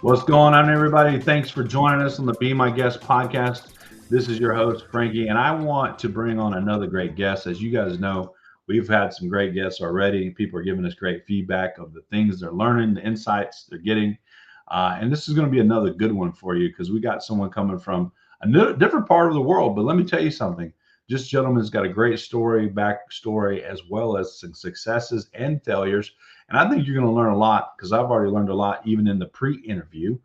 What's going on, everybody? Thanks for joining us on the Be My Guest podcast. This is your host, Frankie, and I want to bring on another great guest. As you guys know, we've had some great guests already. People are giving us great feedback of the things they're learning, the insights they're getting. And this is going to be another good one for you because we got someone coming from a different part of the world. But let me tell you something. This gentleman's got a great backstory, as well as some successes and failures. And I think you're going to learn a lot because I've already learned a lot even in the pre-interview.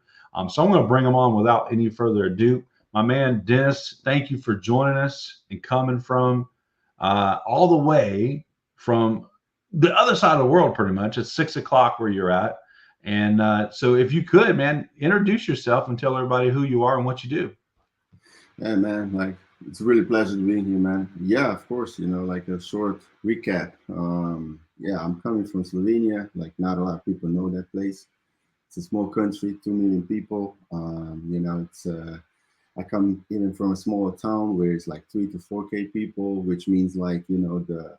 So I'm going to bring him on without any further ado. My man, Denis, thank you for joining us and coming from all the way from the other side of the world, pretty much. It's 6 o'clock where you're at. And so if you could, man, introduce yourself and tell everybody who you are and what you do. Yeah, man, it's a really pleasure being here, man. Yeah, of course, like a short recap. Yeah, I'm coming from Slovenia. Like, not a lot of people know that place. It's a small country, 2 million people. I come even from a small town where it's like 3 to 4K people, which means like, the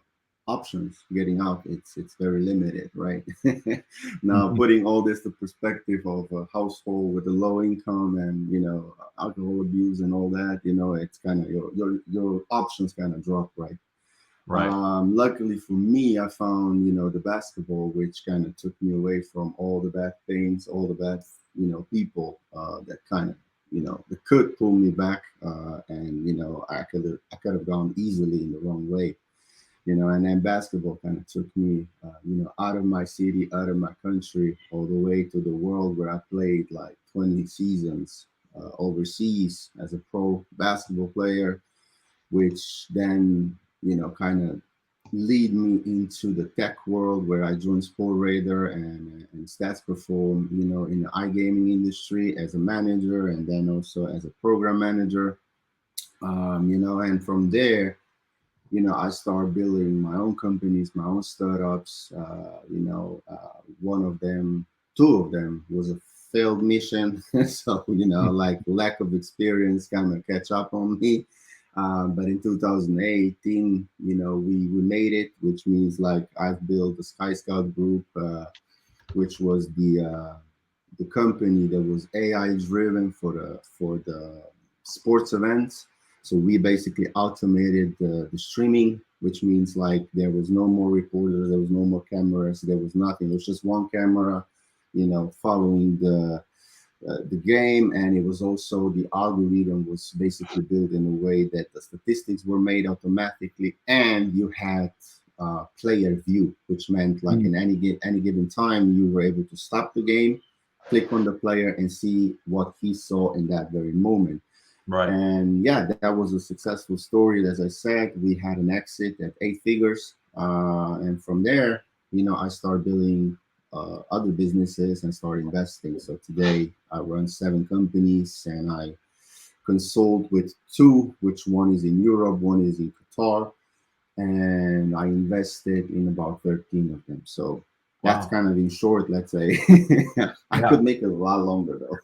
options getting out, it's very limited, right? Now, putting all this to perspective of a household with a low income and, alcohol abuse and all that, it's kind of your options kind of drop, right? Right. Luckily for me, I found, the basketball, which kind of took me away from all the bad things, all the bad, people that kind of, that could pull me back. And, I could have gone easily in the wrong way, and then basketball kind of took me, out of my city, out of my country, all the way to the world where I played like 20 seasons overseas as a pro basketball player, which then, kind of lead me into the tech world where I joined Sport Radar and Stats Perform, in the iGaming industry as a manager and then also as a program manager, and from there, I started building my own companies, my own startups. One of them, two of them was a failed mission. So, like lack of experience kind of catch up on me. But in 2018, we made it, which means like I've built the Sky Scout Group, which was the company that was AI driven for the sports events. So we basically automated the streaming, which means like there was no more reporters, there was no more cameras, there was nothing. There was just one camera, following the game, and it was also the algorithm was basically built in a way that the statistics were made automatically, and you had player view, which meant like in any given time you were able to stop the game, click on the player, and see what he saw in that very moment. Right. And yeah, that was a successful story. As I said, we had an exit at 8 figures. And from there, I started building other businesses and started investing. So today I run 7 companies and I consult with 2, which one is in Europe, one is in Qatar. And I invested in about 13 of them. So that's kind of in short, let's say. I could make it a lot longer though.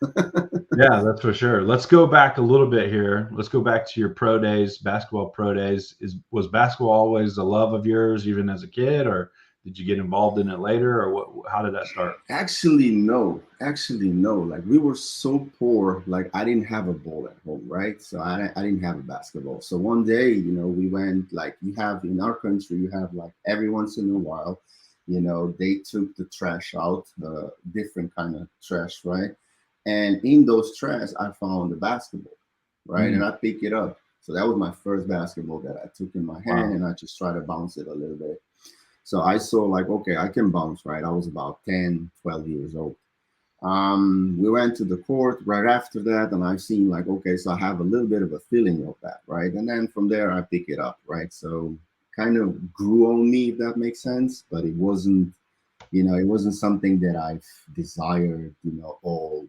Yeah, that's for sure. Let's go back a little bit here. Let's go back to your pro days, basketball pro days. Was basketball always a love of yours, even as a kid, or did you get involved in it later, or what? How did that start? Actually, no. Actually, no. Like we were so poor. Like I didn't have a ball at home, right? So I didn't have a basketball. So one day, we went like you have in our country, you have like every once in a while, they took the trash out, different kind of trash, right? And in those trash, I found the basketball, right? And I picked it up. So that was my first basketball that I took in my hand, and I just tried to bounce it a little bit. So I saw like, okay, I can bounce, right? I was about 10, 12 years old. We went to the court right after that, and I seen like, okay, so I have a little bit of a feeling of that, right? And then from there, I pick it up, right? So kind of grew on me, if that makes sense, but it wasn't, it wasn't something that I've desired, all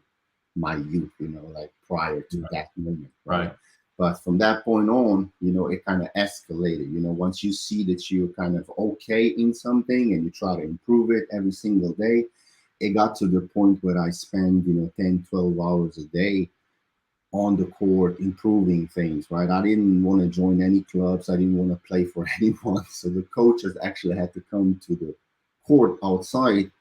my youth, like prior to that moment, right? But from that point on, it kind of escalated. Once you see that you're kind of okay in something and you try to improve it every single day, it got to the point where I spend, 10, 12 hours a day on the court improving things, right? I didn't want to join any clubs. I didn't want to play for anyone. So the coaches actually had to come to the court outside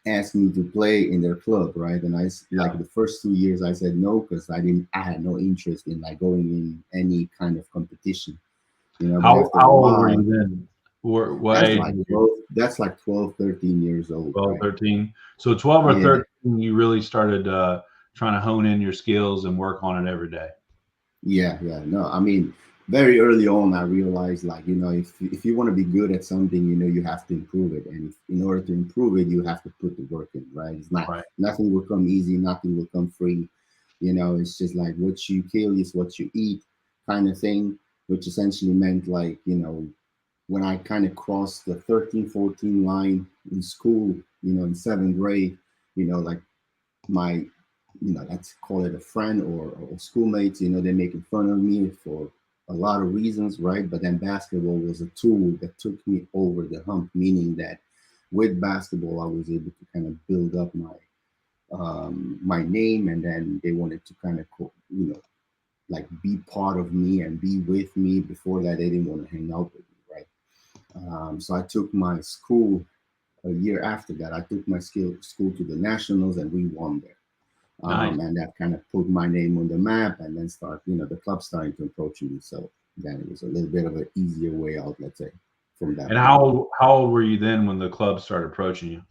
asked me to play in their club, right? And like Yeah. the first 2 years I said no because I had no interest in like going in any kind of competition, but after How a old were you while, then? What age were you? that's like 12, 13 years old, 12, right? 13. So 12 or Yeah. 13, you really started trying to hone in your skills and work on it every day. Yeah, yeah. No, I mean, very early on, I realized like, if you want to be good at something, you have to improve it. And if, in order to improve it, you have to put the work in, right? It's not, Right. nothing will come easy, nothing will come free. It's just like what you kill is what you eat kind of thing, which essentially meant like, when I kind of crossed the 13, 14 line in school, in seventh grade, like my, let's call it a friend or schoolmates, they're making fun of me for a lot of reasons, right? But then basketball was a tool that took me over the hump, meaning that with basketball, I was able to kind of build up my name, and then they wanted to kind of, like be part of me and be with me. Before that, they didn't want to hang out with me, right? So I took my school a year after that. I took my school to the nationals, and we won there. Nice. And that kind of put my name on the map, and then the club starting to approach me. So then it was a little bit of an easier way out, let's say, from And that point on. how old were you then when the club started approaching you?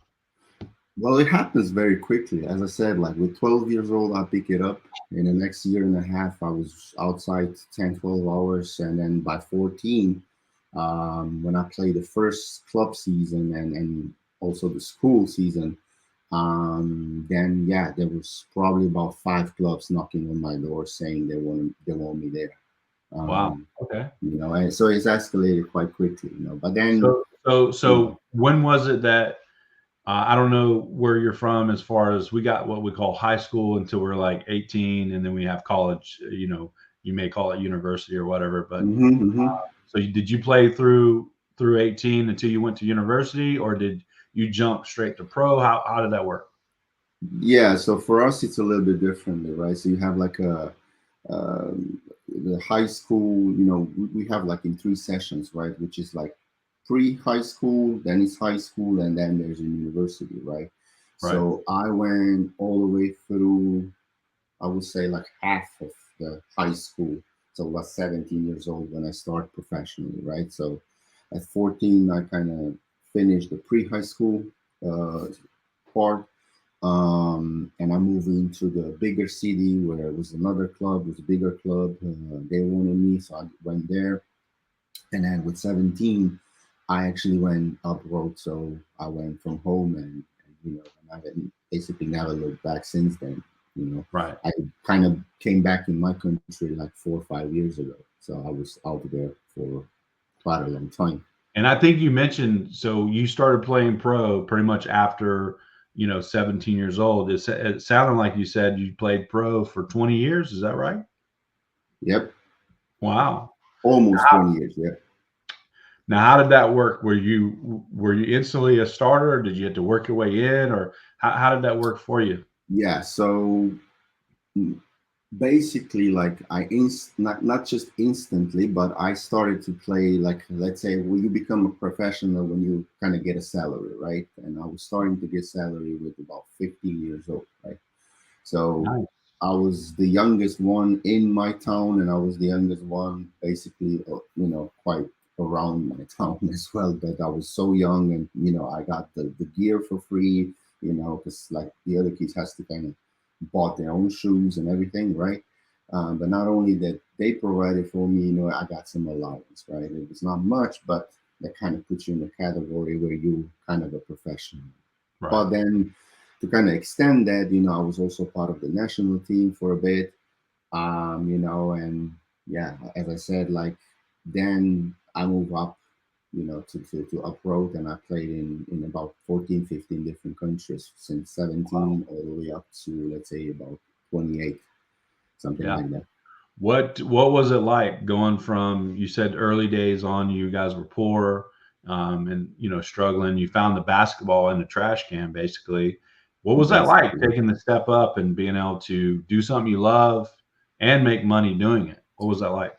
Well, it happens very quickly. As I said, like with 12 years old, I pick it up. In the next year and a half, I was outside 10, 12 hours. And then by 14, when I played the first club season and also the school season, then yeah, there was probably about five clubs knocking on my door saying they want me there. Wow. Um, Okay. and so it's escalated quite quickly. But then, you know, So when was it that I don't know where you're from as far as we got what we call high school until we're like 18, and then we have college. You may call it university or whatever. But mhm, mhm. so did you play through 18 until you went to university, or did you jump straight to pro? How did that work? Yeah, so for us, it's a little bit differently, right? So you have like the high school, we have like in three sessions, right? Which is like pre-high school, then it's high school, and then there's a university, right? Right. So I went all the way through, I would say like half of the high school. So I was 17 years old when I started professionally, right? So at 14, I kind of finished the pre-high school uh, part, and I moved into the bigger city where it was another club, it was a bigger club. They wanted me, so I went there. And then with 17, I actually went abroad. So I went from home, and I've basically never looked back since then. You know, Right. I kind of came back in my country like 4 or 5 years ago. So I was out there for quite a long time. And I think you mentioned so you started playing pro pretty much after 17 years old. It sounded like you said you played pro for 20 years. Is that right? Yep, Wow. almost 20 years. Yep. Now, how did that work? Were you instantly a starter? Or did you have to work your way in, or how did that work for you? Yeah. So basically like not just instantly, but I started to play, like, let's say, well, you become a professional when you kind of get a salary, right? And I was starting to get salary with about 15 years old, right? So Nice. I was the youngest one in my town, and I was the youngest one basically, quite around my town as well. But I was so young, and I got the gear for free, because like the other kids has to kind of bought their own shoes and everything, right? But not only that, they provided for me, I got some allowance, right? It was not much, but that kind of puts you in a category where you kind of a professional. Right. But then to kind of extend that, I was also part of the national team for a bit, and yeah, as I said, like then I moved up, to uproad, and I played in about 14, 15 different countries since Wow. 17 all the way up to, let's say, about 28, something Yeah. like that. What was it like going from, you said early days on, you guys were poor, and struggling. You found the basketball in the trash can, basically. What was that like Basically. taking the step up and being able to do something you love and make money doing it? What was that like?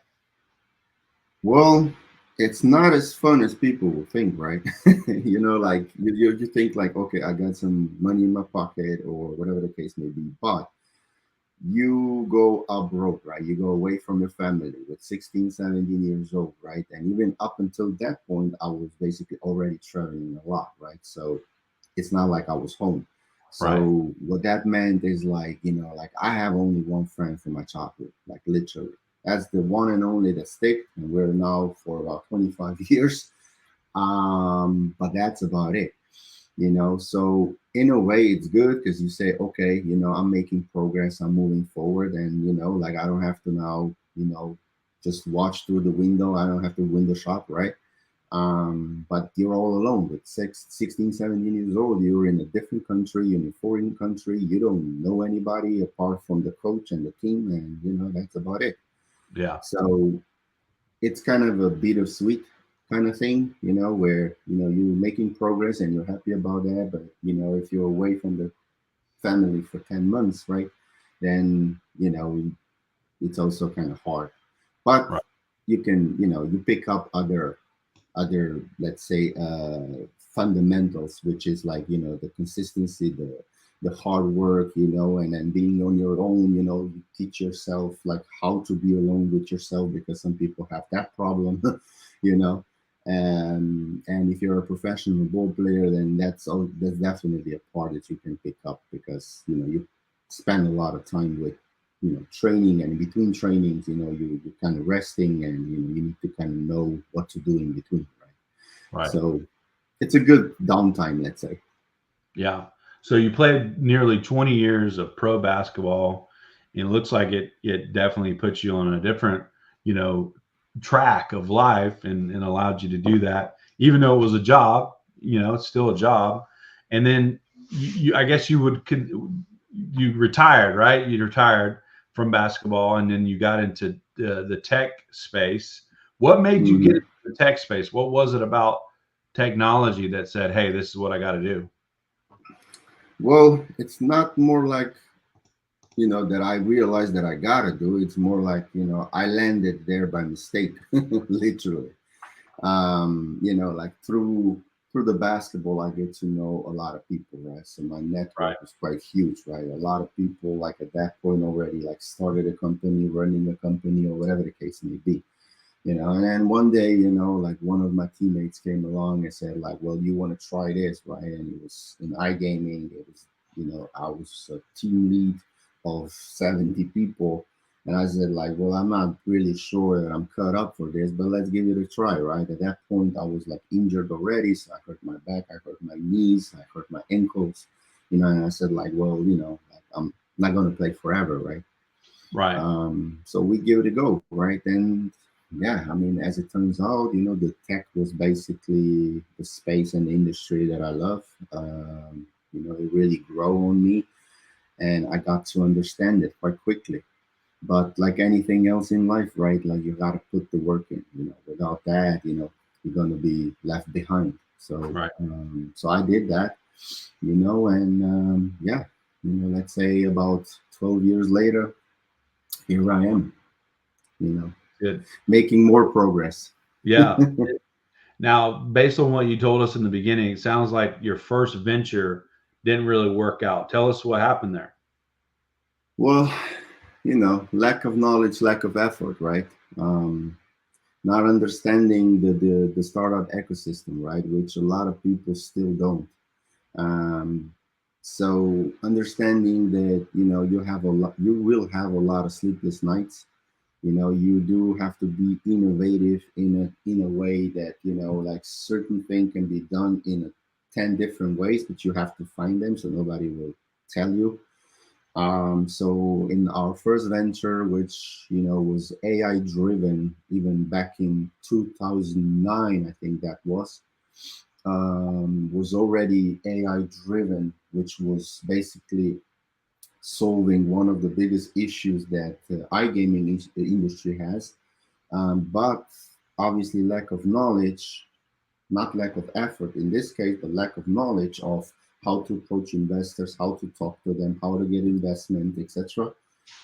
Well, It's not as fun as people will think, right? Like you think like, okay, I got some money in my pocket or whatever the case may be, but you go abroad, right? You go away from your family with 16, 17 years old, right? And even up until that point, I was basically already traveling a lot, right? So it's not like I was home. Right. So what that meant is like, like I have only one friend from my childhood, like literally. That's the one and only that stick, and we're now for about 25 years. But that's about it. So in a way it's good because you say, okay, I'm making progress, I'm moving forward, and like I don't have to now, just watch through the window, I don't have to window shop, right? But you're all alone with 16, 17 years old. You're in a different country, you're in a foreign country, you don't know anybody apart from the coach and the team, and that's about it. Yeah. So it's kind of a bittersweet kind of thing, where you're making progress and you're happy about that. But if you're away from the family for 10 months, right, then it's also kind of hard. But Right. you can, you pick up other, let's say, fundamentals, which is like the consistency, the hard work, and then being on your own. You teach yourself like how to be alone with yourself, because some people have that problem. you know and if you're a professional ball player, then that's definitely a part that you can pick up, because you spend a lot of time with training, and in between trainings, you're kind of resting, and you need to kind of know what to do in between, right? Right. So it's a good downtime, let's say. Yeah. So you played nearly 20 years of pro basketball, and it looks like it definitely puts you on a different, you know, track of life, and allowed you to do that, even though it was a job. It's still a job. And then I guess you retired, right? You retired from basketball, and then you got into the tech space. What made you get Mhm. into the tech space? What was it about technology that said, "Hey, this is what I got to do"? Well, it's not more like that I realized that I gotta do. It's more like I landed there by mistake, literally. Like through the basketball, I get to know a lot of people, right? So my network Right. is quite huge, right? A lot of people, like at that point already, like started a company, running a company, or whatever the case may be. And then one day, like one of my teammates came along and said, like, well, you want to try this, right? And it was in iGaming. It was, I was a team lead of 70 people. And I said, like, well, I'm not really sure that I'm cut up for this, but let's give it a try, right? At that point, I was like injured already. So I hurt my back, I hurt my knees, I hurt my ankles, and I said, like, well, like, I'm not going to play forever, right? Right. So we give it a go, right? And yeah, I mean, as it turns out, the tech was basically the space and the industry that I love. It really grew on me, and I got to understand it quite quickly. But like anything else in life, right? Like you got to put the work in. Without that, you're gonna be left behind. So, Right. so I did that, and yeah, let's say about 12 years later, here I am, you know, Good. making more progress. Yeah. Now, based on what you told us in the beginning, it sounds like your first venture didn't really work out. Tell us what happened there. Well, lack of knowledge, lack of effort, right? Um, Not understanding the startup ecosystem, right? Which a lot of people still don't. Um, so understanding that you will have a lot of sleepless nights. You do have to be innovative in a way that like certain thing can be done in 10 different ways, but you have to find them, so nobody will tell you. So in our first venture, which was AI driven, even back in 2009, I think that was already AI driven, which was basically solving one of the biggest issues that iGaming industry has. But obviously, lack of knowledge, not lack of effort in this case, but lack of knowledge of how to approach investors, how to talk to them, how to get investment, etc.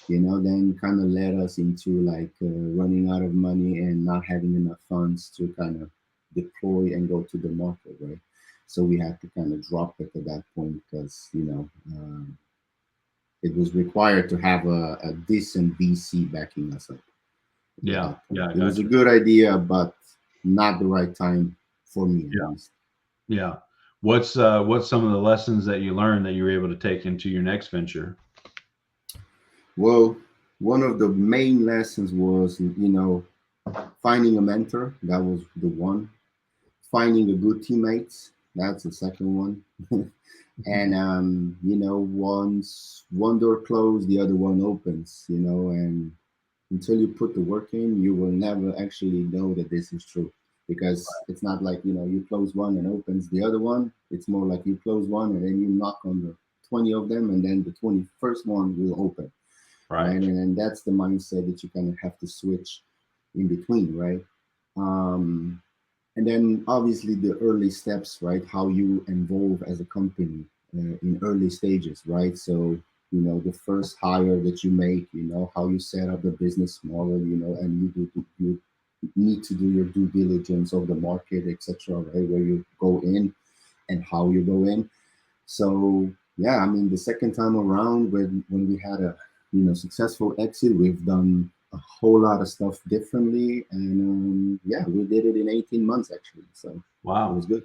then kind of led us into like running out of money and not having enough funds to kind of deploy and go to the market, right? So we had to kind of drop it at that point because, it was required to have a decent VC backing us up at Yeah, that point. yeah, I It was a gotcha. good idea, but not the right time for me at Yeah, least. yeah. What's some of the lessons that you learned that you were able to take into your next venture? Well, one of the main lessons was, finding a mentor. That was the one. Finding a good teammates. That's the second one. And once one door closed, the other one opens. And until you put the work in, you will never actually know that this is true, because it's not like you close one and opens the other one. It's more like you close one and then you knock on the 20 of them, and then the 21st one will open, right? Right. And that's the mindset that you kind of have to switch in between, right? um, and then obviously the early steps, right? How you evolve as a company in early stages, right? So the first hire that you make, how you set up the business model, and you need to do your due diligence of the market, etc., right? Where you go in and how you go in. So yeah, I mean, the second time around, when we had a successful exit, we've done a whole lot of stuff differently, and yeah, we did it in 18 months actually. So it Wow. was good.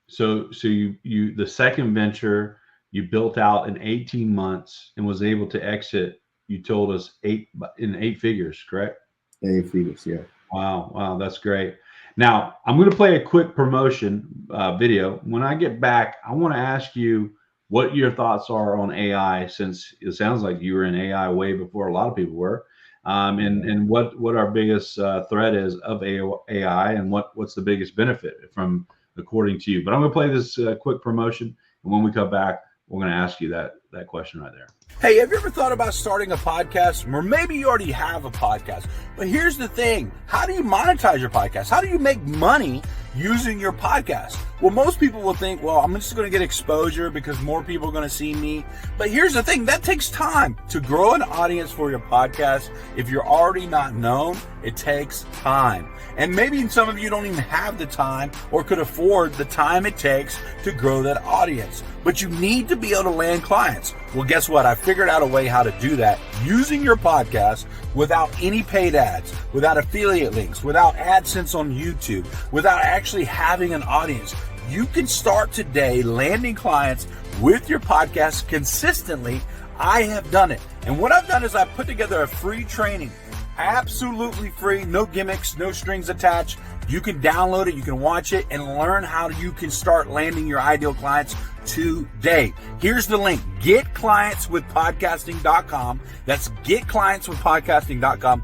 So you the second venture you built out in 18 months and was able to exit. You told us in 8 figures, correct? Hey, Felix, yeah. Wow, wow, that's great. Now, I'm going to play a quick promotion video. When I get back, I want to ask you what your thoughts are on AI, since it sounds like you were in AI way before a lot of people were, and what our biggest threat is of AI, and what's the biggest benefit from according to you. But I'm going to play this quick promotion, and when we come back, we're going to ask you that question right there. Hey, have you ever thought about starting a podcast? Or maybe you already have a podcast. But here's the thing. How do you monetize your podcast? How do you make money using your podcast? Well, most people will think, well, I'm just going to get exposure because more people are going to see me. But here's the thing. That takes time to grow an audience for your podcast. If you're already not known, it takes time. And maybe some of you don't even have the time or could afford the time it takes to grow that audience. But you need to be able to land clients. Well, guess what? I figured out a way how to do that using your podcast without any paid ads, without affiliate links, without AdSense on YouTube, without actually having an audience. You can start today landing clients with your podcast consistently. I have done it. And what I've done is I've put together a free training, absolutely free, no gimmicks, no strings attached. You can download it, you can watch it, and learn how you can start landing your ideal clients today. Here's the link, getclientswithpodcasting.com. That's getclientswithpodcasting.com.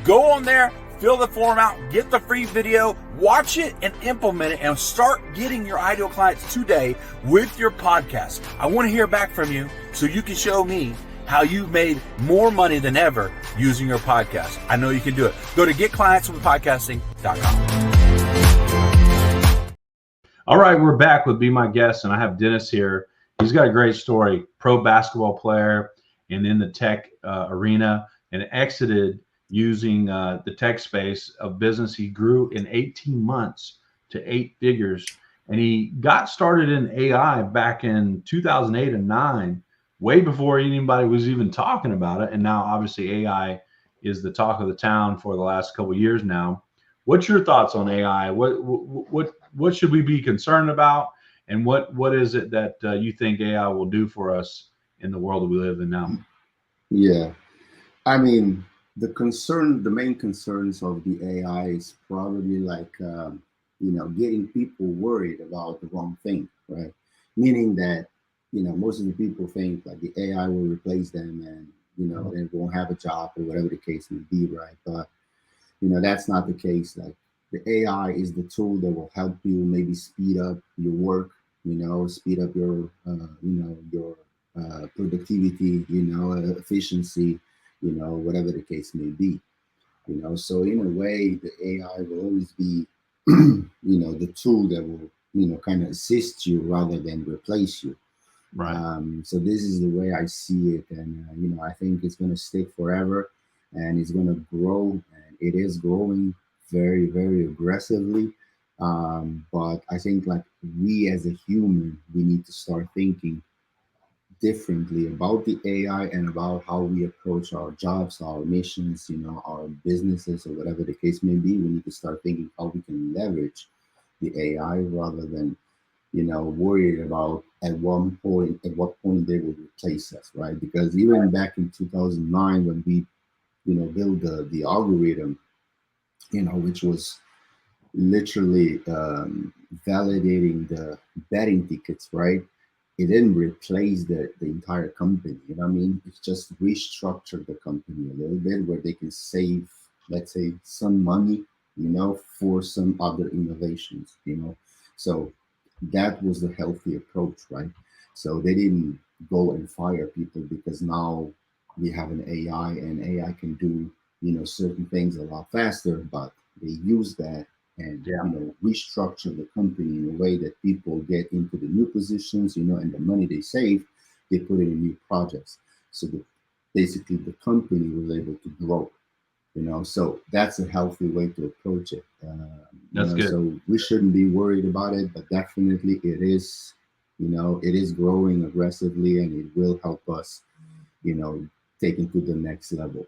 Go on there, fill the form out, get the free video, watch it and implement it, and start getting your ideal clients today with your podcast. I want to hear back from you so you can show me how you've made more money than ever using your podcast. I know you can do it. Go to getclientswithpodcasting.com. All right, we're back with Be My Guest, and I have Dennis here. He's got a great story, pro basketball player and in the tech arena, and exited using the tech space of business. He grew in 18 months to 8 figures, and he got started in AI back in 2008 and 9, way before anybody was even talking about it. And now obviously AI is the talk of the town for the last couple of years now. What's your thoughts on AI? What should we be concerned about, and what is it that you think AI will do for us in the world that we live in now? Yeah, I mean, the main concerns of the AI is probably like getting people worried about the wrong thing, right? Meaning that most of the people think like the AI will replace them, and they won't have a job or whatever the case may be, right? But that's not the case. Like, the AI is the tool that will help you maybe speed up your work, speed up your productivity, efficiency, whatever the case may be. So in a way, the AI will always be the tool that will kind of assist you rather than replace you. Right. So this is the way I see it, and I think it's going to stick forever, and it's going to grow, and it is growing very, very aggressively. But I think like we as a human, we need to start thinking differently about the AI and about how we approach our jobs, our missions, our businesses, or whatever the case may be. We need to start thinking how we can leverage the AI rather than worried about at what point they will replace us, right? Because even back in 2009, when we, built the algorithm, which was literally validating the betting tickets, right? It didn't replace the entire company. You know what I mean? It's just restructured the company a little bit where they can save, let's say, some money, for some other innovations. So that was the healthy approach, right? So they didn't go and fire people because now we have an AI and AI can do, certain things a lot faster, but they use that and Yeah. restructure the company in a way that people get into the new positions, and the money they save, they put it in new projects. So basically the company was able to grow. So that's a healthy way to approach it. That's good. So we shouldn't be worried about it, but definitely it is growing aggressively, and it will help us, you know, take it to the next level.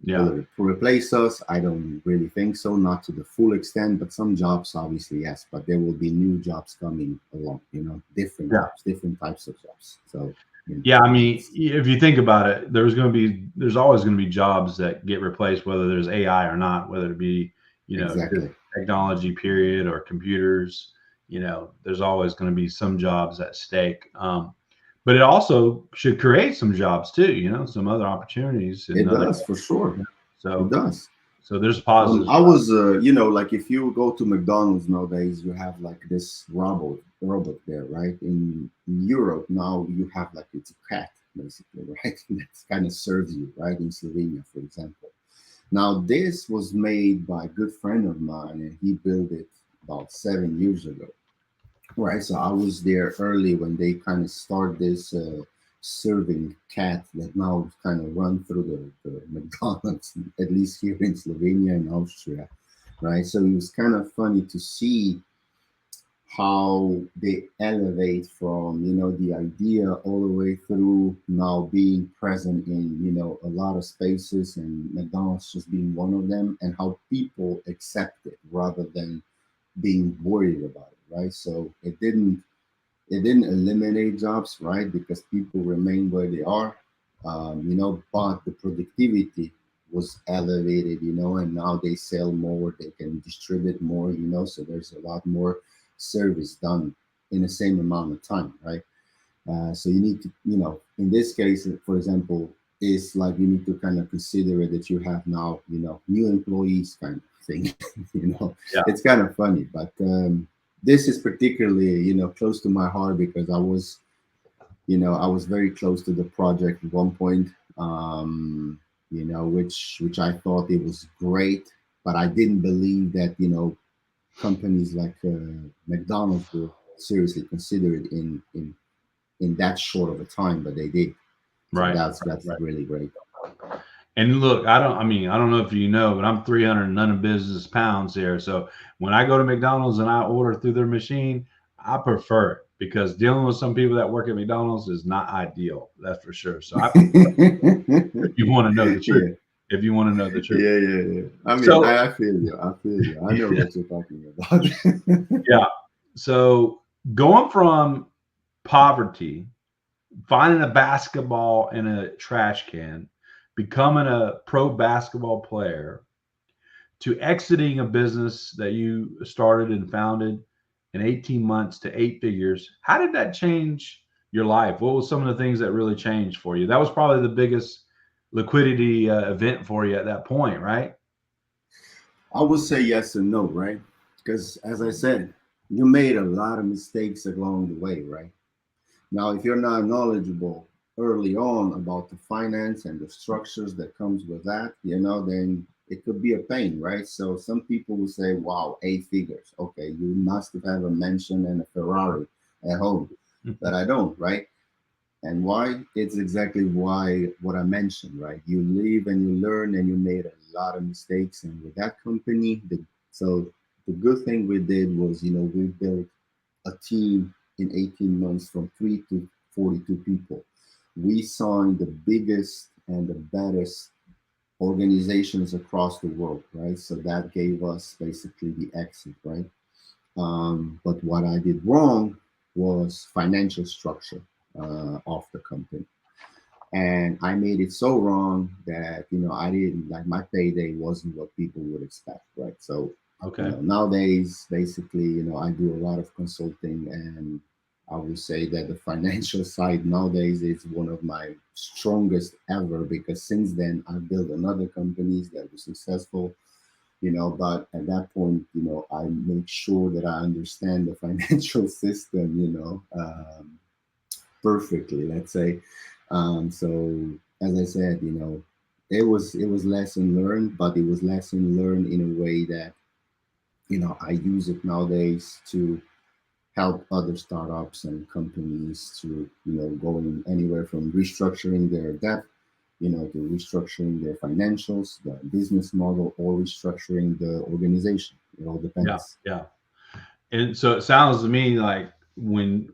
Yeah. Will it replace us? I don't really think so, not to the full extent, but some jobs, obviously, yes. But there will be new jobs coming along, different Yeah. jobs, different types of jobs. So, Yeah, I mean, if you think about it, there's always going to be jobs that get replaced, whether there's AI or not, whether it be, just exactly. technology period or computers, there's always going to be some jobs at stake. But it also should create some jobs too, some other opportunities and It other, does, for sure. It so, does. so there's positives. I was, like if you go to McDonald's nowadays, you have like this robot there, right? In Europe now, you have like it's a cat basically, right? That kind of serves you, right? In Slovenia, for example. Now this was made by a good friend of mine, and he built it about 7 years ago. Right, so I was there early when they kind of start this serving cat that now kind of run through the McDonald's, at least here in Slovenia and Austria, right? So it was kind of funny to see how they elevate from the idea all the way through now being present in a lot of spaces, and McDonald's just being one of them, and how people accept it rather than being worried about it, right? So it didn't eliminate jobs, right? Because people remain where they are, but the productivity was elevated, and now they sell more, they can distribute more, so there's a lot more service done in the same amount of time, right? So you need to, in this case, for example, it's like you need to kind of consider it that you have now, new employees kind of thing. Yeah. It's kind of funny, but this is particularly, close to my heart because I was very close to the project at one point, which I thought it was great, but I didn't believe that, companies like McDonald's will seriously consider it in that short of a time, but they did. So Right. that's Right. really great. And look, I don't know if you know, but I'm 300 none of business pounds here. So when I go to McDonald's and I order through their machine, I prefer it because dealing with some people that work at McDonald's is not ideal. That's for sure. So if you want to know the truth, Yeah, if you want to know the truth. yeah. I mean, So I feel you. I feel you. I know what you're talking about. yeah. So going from poverty, finding a basketball in a trash can, becoming a pro basketball player, to exiting a business that you started and founded in 18 months to 8 figures. How did that change your life? What was some of the things that really changed for you? That was probably the biggest liquidity event for you at that point, right? I would say yes and no, right? Because as I said, you made a lot of mistakes along the way, right? Now, if you're not knowledgeable early on about the finance and the structures that comes with that, then it could be a pain, right? So some people will say, wow, 8 figures. Okay, you must have a mansion and a Ferrari at home. that I don't, right? And why? It's exactly why what I mentioned, right? You live and you learn, and you made a lot of mistakes. And with that company, so the good thing we did was, we built a team in 18 months from 3 to 42 people. We signed the biggest and the baddest organizations across the world, right? So that gave us basically the exit, right? But what I did wrong was financial structure of the company. And I made it so wrong that, I didn't like my payday wasn't what people would expect, right? So, Okay. nowadays, basically, I do a lot of consulting, and I would say that the financial side nowadays is one of my strongest ever, because since then I've built another companies that were successful, but at that point, I make sure that I understand the financial system, perfectly, let's say. So as I said, it was lesson learned, but it was lesson learned in a way that, I use it nowadays to help other startups and companies to, going anywhere from restructuring their debt, to restructuring their financials, the business model, or restructuring the organization. It all Yeah. depends. Yeah. And so it sounds to me like when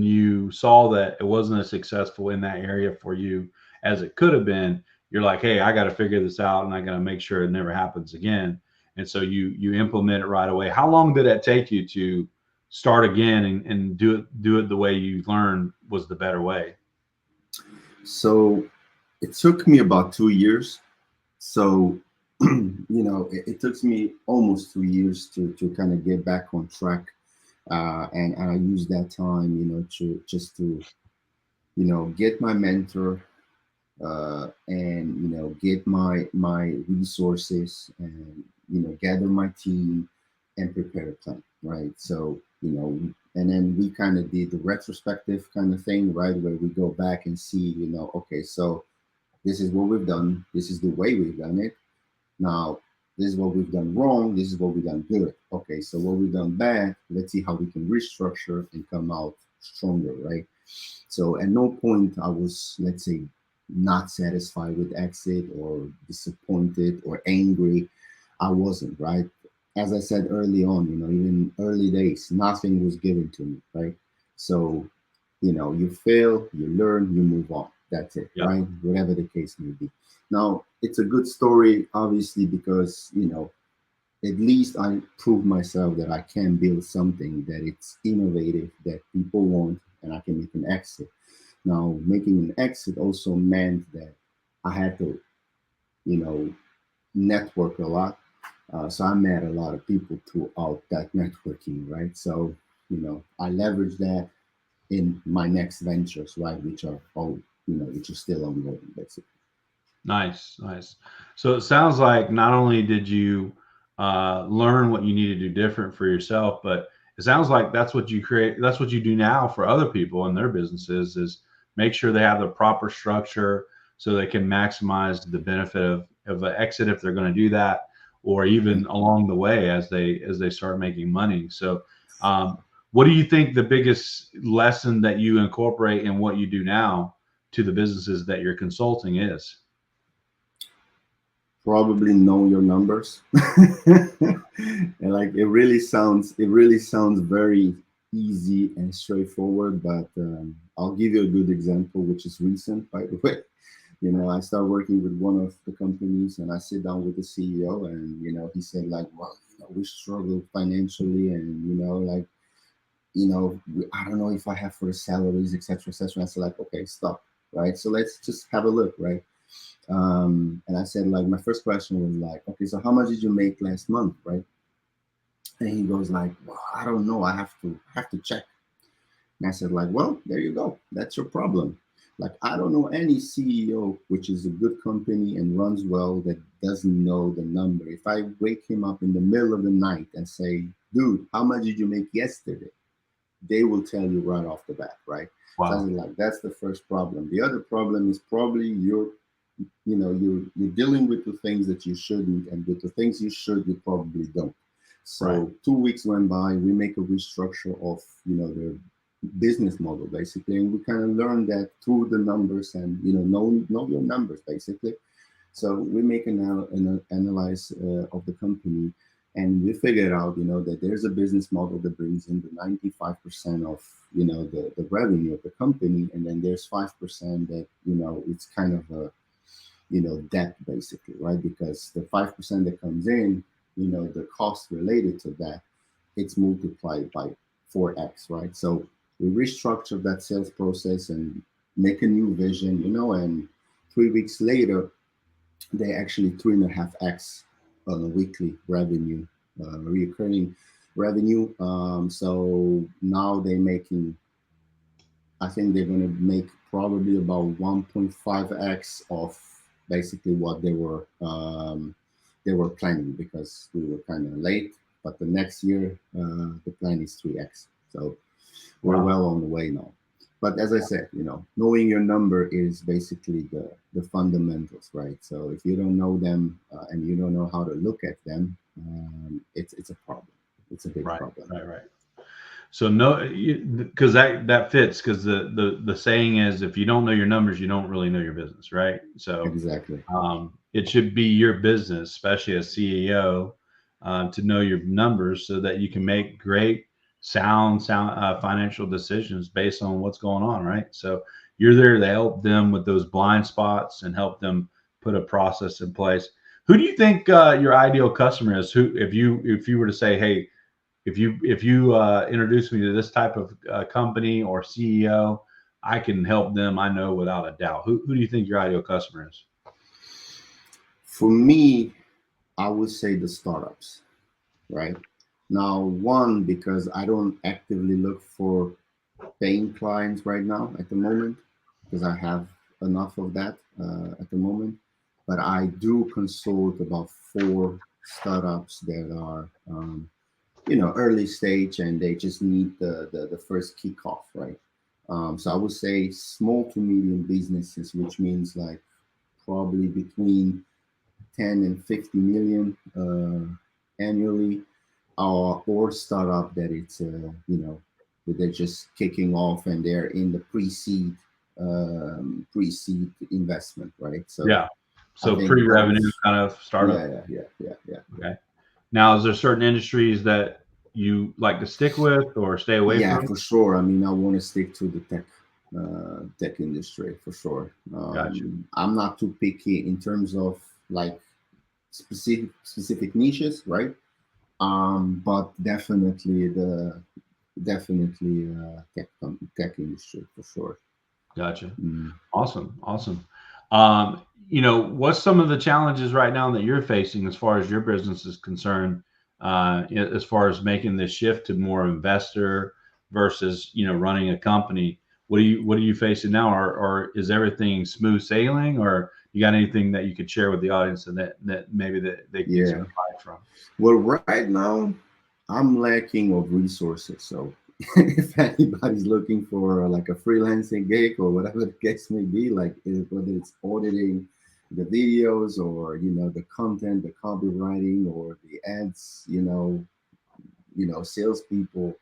you saw that it wasn't as successful in that area for you as it could have been, you're like, hey, I got to figure this out, and I got to make sure it never happens again. And so you implement it right away. How long did that take you to start again and do it the way you learned was the better way? So it took me about 2 years. So, it took me almost 2 years to kind of get back on track. And I used that time, to just to, get my mentor, and, get my resources, and, gather my team and prepare a plan, right? So, and then we kind of did the retrospective kind of thing, right? Where we go back and see, okay, so this is what we've done. This is the way we've done it. Now, this is what we've done wrong. This is what we've done good. Okay, so what we've done bad, let's see how we can restructure and come out stronger, right? So at no point I was, let's say, not satisfied with exit or disappointed or angry. I wasn't, right? As I said early on, even early days, nothing was given to me, right? So, you fail, you learn, you move on. That's it, Yeah. right? Whatever the case may be. Now, it's a good story, obviously, because, at least I proved myself that I can build something that it's innovative, that people want, and I can make an exit. Now, making an exit also meant that I had to, you know, network a lot. So I met a lot of people throughout that networking, right? So, I leverage that in my next ventures, right? Which are all, which are still ongoing, basically. Nice, nice. So it sounds like not only did you learn what you need to do different for yourself, but it sounds like that's what you create. That's what you do now for other people in their businesses is make sure they have the proper structure so they can maximize the benefit of an exit if they're going to do that, or even along the way as they start making money. So, what do you think the biggest lesson that you incorporate in what you do now to the businesses that you're consulting is? Probably know your numbers. And like it really sounds very easy and straightforward, but I'll give you a good example, which is recent, by the way. I start working with one of the companies, and I sit down with the CEO, and he said, like, well, we struggle financially, and like, I don't know if I have for the salaries, etc., etc. I said, like, okay, stop, right? So let's just have a look, right? And I said, like, my first question was like, okay, so how much did you make last month, right? And he goes like, well, I don't know, I have to check. And I said, like, well, there you go, that's your problem. Like, I don't know any CEO which is a good company and runs well that doesn't know the number. If I wake him up in the middle of the night and say, dude, how much did you make yesterday, they will tell you right off the bat, right? So I Wow. said, like, that's the first problem. The other problem is probably you're dealing with the things that you shouldn't, and with the things you should, you probably don't. Right. So 2 weeks went by, we make a restructure of, the business model basically, and we kind of learn that through the numbers and know your numbers basically. So we make an analyze of the company, and we figured out that there's a business model that brings in the 95% of the revenue of the company, and then there's 5% that it's kind of a debt basically, right? Because the 5% that comes in, the cost related to that, it's multiplied by 4x, right? So we restructure that sales process and make a new vision, and 3 weeks later, they actually 3.5x on a weekly revenue, recurring revenue. So now they're making, I think they're going to make probably about 1.5x of basically what they were planning, because we were kind of late. But the next year, the plan is 3x. So we're well on the way now. But as I said, knowing your number is basically the fundamentals, right? So if you don't know them and you don't know how to look at them, it's a problem. It's a big problem. Right. So no, because that fits, because the saying is, if you don't know your numbers, you don't really know your business, right? So exactly, it should be your business, especially as CEO, to know your numbers so that you can make great sound financial decisions based on what's going on, right? So you're there to help them with those blind spots and help them put a process in place. Who do you think your ideal customer is? Who, if you were to say, hey, if you introduce me to this type of company or CEO, I can help them, I know without a doubt. Who do you think your ideal customer is? For me, I would say the startups, right? Now, one, because I don't actively look for paying clients right now at the moment, because I have enough of that at the moment. But I do consult about 4 startups that are, early stage, and they just need the first kickoff, right? So I would say small to medium businesses, which means like probably between 10 and 50 million annually, or startup that it's that they're just kicking off and they're in the pre-seed investment, right? So yeah, so pre-revenue kind of startup. Yeah. Okay. Now, is there certain industries that you like to stick with or stay away Yeah, from? for sure. I mean, I want to stick to the tech industry for sure. Gotcha. I'm not too picky in terms of like specific niches, right? But definitely tech industry for sure. Gotcha. Mm. Awesome. What's some of the challenges right now that you're facing as far as your business is concerned, as far as making this shift to more investor versus, running a company? What are you facing now? Or is everything smooth sailing, or you got anything that you could share with the audience and that maybe that they can get some advice from? Well, right now I'm lacking of resources. So if anybody's looking for like a freelancing gig or whatever the case may be, like whether it's auditing the videos or the content, the copywriting, or the ads, salespeople.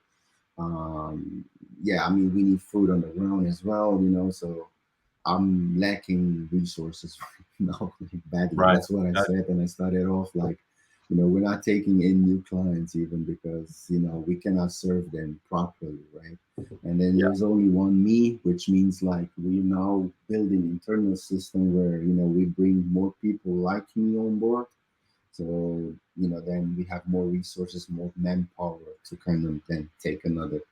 Yeah, I mean, we need food on the ground as well, so I'm lacking resources right now badly. Right. That's what I said, and I started off like, we're not taking in new clients even because we cannot serve them properly, right? And then there's only one me, which means like we now building internal system where we bring more people like me on board. So then we have more resources, more manpower to kind of then take another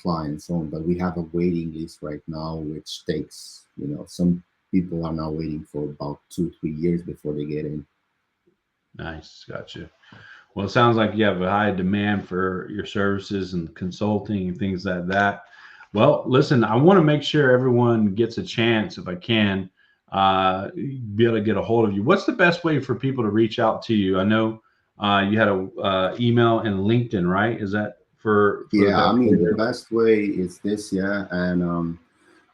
clients on. But we have a waiting list right now, which takes some people are now waiting for about 2-3 years before they get in. Nice. Gotcha. Well, it sounds like you have a high demand for your services and consulting and things like that. Well, listen, I want to make sure everyone gets a chance, if I can, be able to get a hold of you. What's the best way for people to reach out to you? I know you had a email and LinkedIn, right? Is that for yeah, I mean, the best way is this, yeah. And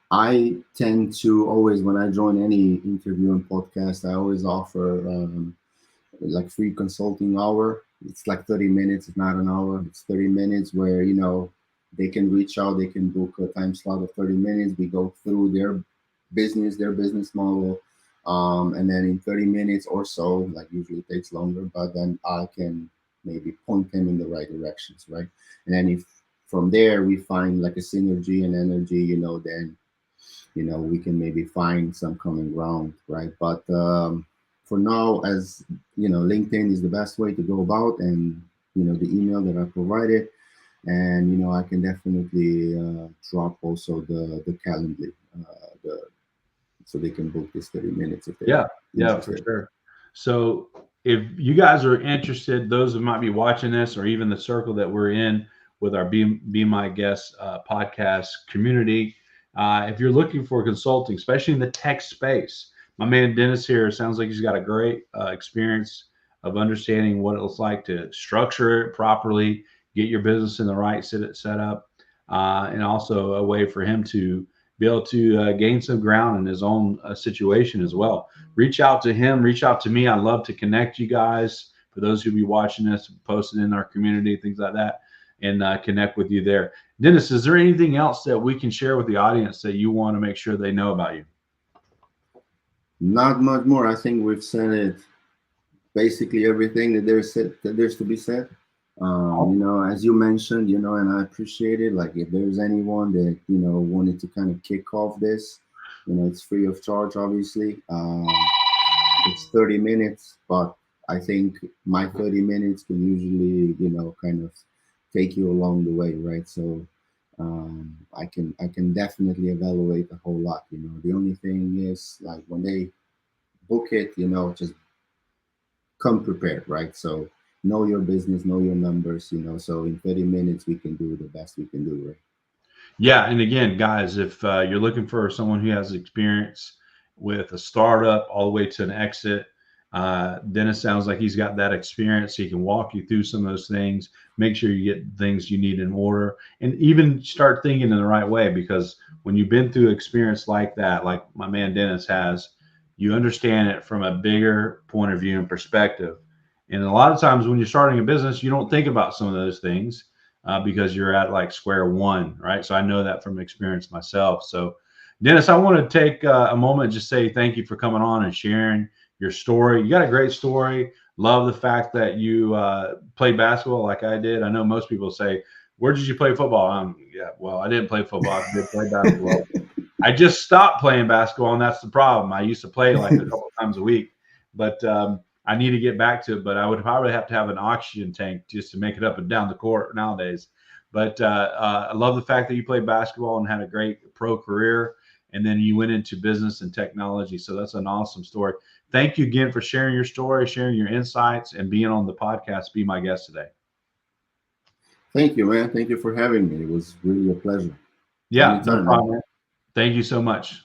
I tend to always, when I join any interview and podcast, I always offer like free consulting hour. It's like 30 minutes. It's not an hour. It's 30 minutes where, they can reach out, they can book a time slot of 30 minutes. We go through their business model. And then in 30 minutes or so, like usually it takes longer, but then I can maybe point them in the right directions, right? And then if from there we find like a synergy and energy, then we can maybe find some common ground, right? But for now, as LinkedIn is the best way to go about, and the email that I provided, and I can definitely drop also the Calendly, so they can book this 30 minutes if they're yeah, for sure. So if you guys are interested, those who might be watching this, or even the circle that we're in with our Be My Guest podcast community, if you're looking for consulting, especially in the tech space, my man Denis here sounds like he's got a great experience of understanding what it looks like to structure it properly, get your business in the right setup, and also a way for him to be able to gain some ground in his own situation as well. Reach out to him, reach out to me. I'd love to connect you guys. For those who be watching this, post it in our community, things like that, and connect with you there. Denis, is there anything else that we can share with the audience that you want to make sure they know about you? Not much more. I think we've said it, basically everything that there's to be said. As you mentioned, and I appreciate it. Like if there's anyone that, wanted to kind of kick off this, it's free of charge, obviously. It's 30 minutes, but I think my 30 minutes can usually, kind of take you along the way, right? So I can definitely evaluate a whole lot. The only thing is, like, when they book it, just come prepared, right? So know your business, know your numbers, so in 30 minutes we can do the best we can do, right? Yeah, and again, guys, if you're looking for someone who has experience with a startup all the way to an exit, Denis sounds like he's got that experience. He can walk you through some of those things, make sure you get things you need in order, and even start thinking in the right way. Because when you've been through experience like that, like my man Denis has, you understand it from a bigger point of view and perspective. And a lot of times when you're starting a business, you don't think about some of those things because you're at like square one, right? So I know that from experience myself. So Denis, I want to take a moment and just say thank you for coming on and sharing your story. You got a great story. Love the fact that you played basketball like I did. I know most people say, where did you play football? Yeah, well, I didn't play football. I did play basketball. I just stopped playing basketball, and that's the problem. I used to play like a couple times a week, but I need to get back to it. But I would probably have to have an oxygen tank just to make it up and down the court nowadays. But I love the fact that you played basketball and had a great pro career, and then you went into business and technology. So that's an awesome story. Thank you again for sharing your story, sharing your insights, and being on the podcast. Be my guest today. Thank you, man. Thank you for having me. It was really a pleasure. Yeah, Anytime, no problem. Man. Thank you so much.